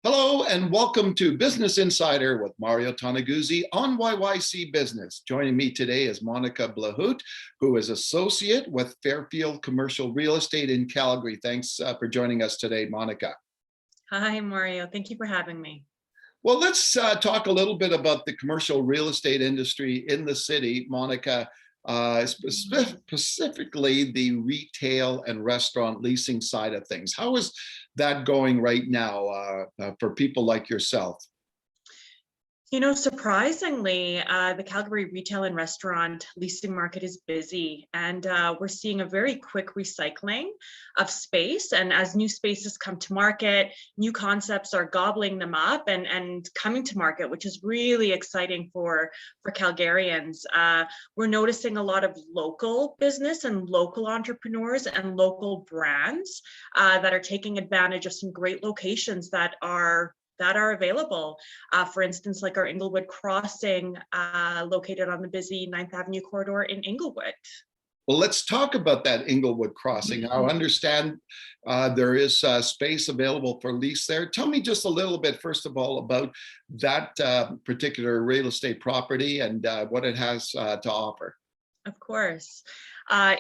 Hello and welcome to Business Insider with Mario Toneguzzi on YYC Business. Joining me today is Monika Blachut, who is associate with Fairfield Commercial Real Estate in Calgary. Thanks for joining us today, Monika. Hi, Mario. Thank you for having me. Well, let's talk a little bit about the commercial real estate industry in the city, Monika, specifically the retail and restaurant leasing side of things. How is that going right now for people like yourself? You know, surprisingly, the Calgary retail and restaurant leasing market is busy, and we're seeing a very quick recycling of space. And as new spaces come to market, new concepts are gobbling them up and coming to market, which is really exciting for Calgarians. We're noticing a lot of local business and local entrepreneurs and local brands that are taking advantage of some great locations that are available. For instance, like our Inglewood Crossing, located on the busy 9th Avenue corridor in Inglewood. Well, let's talk about that Inglewood Crossing. I understand there is space available for lease there. Tell me just a little bit, first of all, about that particular real estate property and what it has to offer. Of course.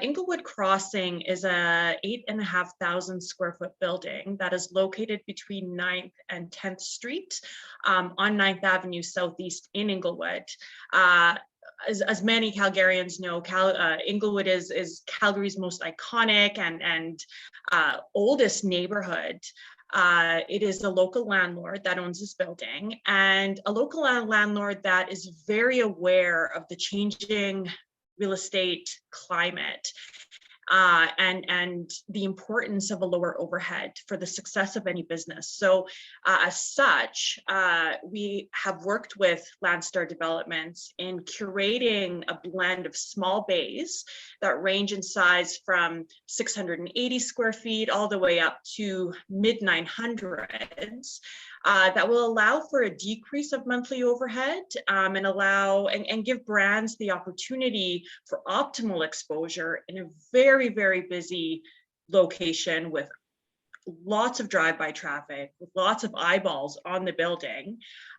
Inglewood Crossing is a 8,500 square foot building that is located between 9th and 10th Street on 9th Avenue Southeast in Inglewood. As many Calgarians know, Inglewood is Calgary's most iconic and oldest neighborhood. It is a local landlord that owns this building, and a local landlord that is very aware of the changing real estate climate and the importance of a lower overhead for the success of any business. So as such, we have worked with Landstar Developments in curating a blend of small bays that range in size from 680 square feet all the way up to mid 900s. That will allow for a decrease of monthly overhead and give brands the opportunity for optimal exposure in a very, very busy location with lots of drive-by traffic, with lots of eyeballs on the building.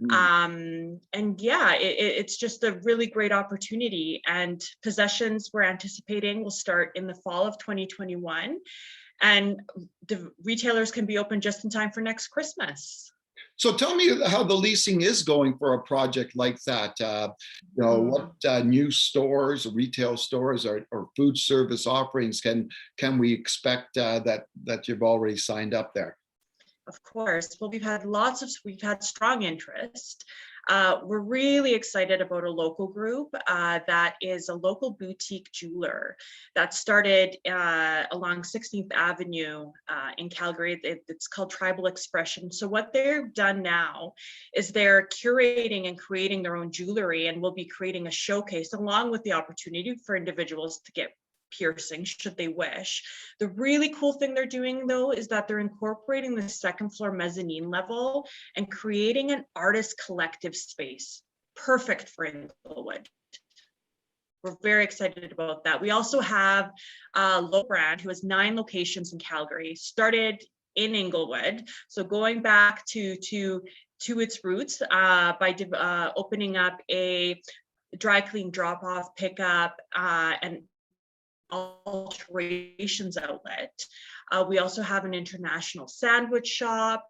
And yeah, it's just a really great opportunity. And possessions we're anticipating will start in the fall of 2021. And the retailers can be open just in time for next Christmas. So tell me how the leasing is going for a project like that. What new stores, retail stores, or food service offerings can we expect that you've already signed up there? Of course. Well, we've had strong interest. We're really excited about a local group that is a local boutique jeweler that started along 16th Avenue in Calgary. It's called Tribal Expression. So what they've done now is they're curating and creating their own jewelry, and will be creating a showcase along with the opportunity for individuals to get piercing should they wish. The really cool thing they're doing though is that they're incorporating the second floor mezzanine level and creating an artist collective space, perfect for Inglewood. We're very excited about that. We also have a local brand who has 9 locations in Calgary, started in Inglewood. So going back to its roots by opening up a dry clean drop off, pickup, and alterations outlet. We also have an international sandwich shop.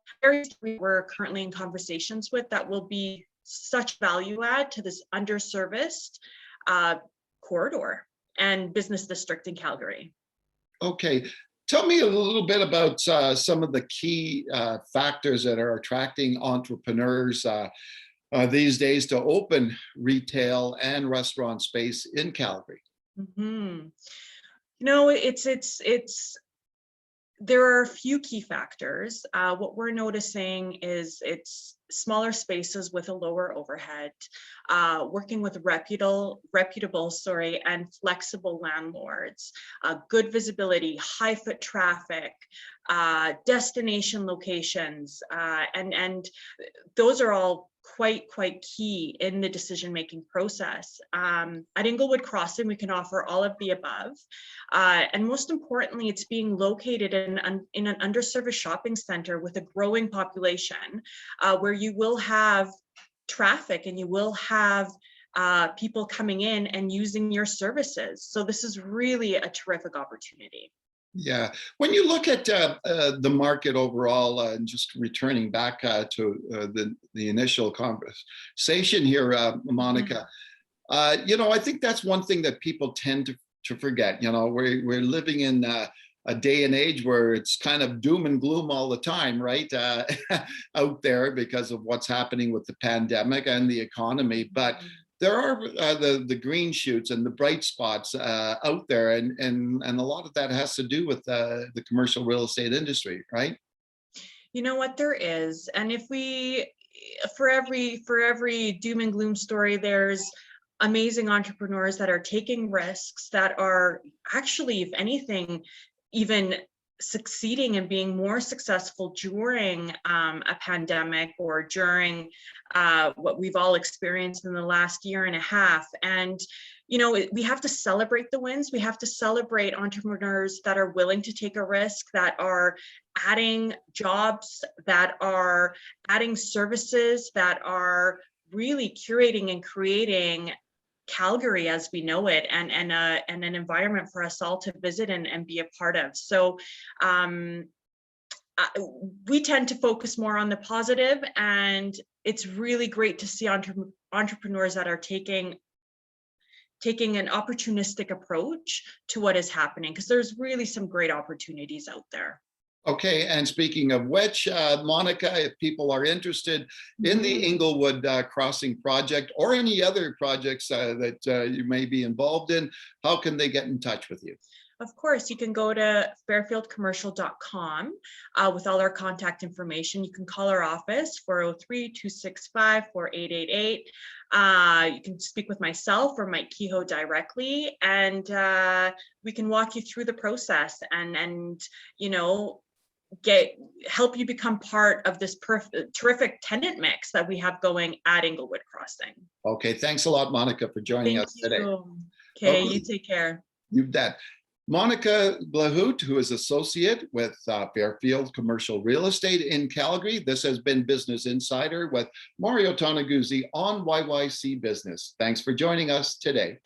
We're currently in conversations with that will be such value add to this underserviced corridor and business district in Calgary. Okay. Tell me a little bit about some of the key factors that are attracting entrepreneurs these days to open retail and restaurant space in Calgary. You know, there are a few key factors. What we're noticing is it's smaller spaces with a lower overhead, working with reputable and flexible landlords, good visibility, high foot traffic, destination locations, and those are all quite key in the decision-making process. At Inglewood Crossing, we can offer all of the above. And most importantly, it's being located in an underserviced shopping center with a growing population, where you will have traffic and you will have people coming in and using your services. So this is really a terrific opportunity. Yeah. When you look at the market overall, and just returning back to the initial conversation here, Monika, I think that's one thing that people tend to forget. We're living in a day and age where it's kind of doom and gloom all the time, right? Out there because of what's happening with the pandemic and the economy. But there are the green shoots and the bright spots out there, and a lot of that has to do with the commercial real estate industry, right? You know what, there is, and if we, for every doom and gloom story, there's amazing entrepreneurs that are taking risks, that are actually, if anything, even succeeding and being more successful during a pandemic or during what we've all experienced in the last year and a half. And we have to celebrate the wins. We have to celebrate entrepreneurs that are willing to take a risk, that are adding jobs, that are adding services, that are really curating and creating Calgary as we know it, and an environment for us all to visit and be a part of. So we tend to focus more on the positive, and it's really great to see entrepreneurs that are taking an opportunistic approach to what is happening, because there's really some great opportunities out there. Okay, and speaking of which, Monika, if people are interested in the Inglewood Crossing project or any other projects that you may be involved in, how can they get in touch with you? Of course, you can go to fairfieldcommercial.com with all our contact information. You can call our office, 403-265-4888. You can speak with myself or Mike Kehoe directly, and we can walk you through the process and help you become part of this terrific tenant mix that we have going at Inglewood Crossing. Okay, thanks a lot, Monika, for joining us today. Okay, you take care. You bet. Monika Blachut, who is associate with Fairfield Commercial Real Estate in Calgary. This has been Business Insider with Mario Toneguzzi on YYC Business. Thanks for joining us today.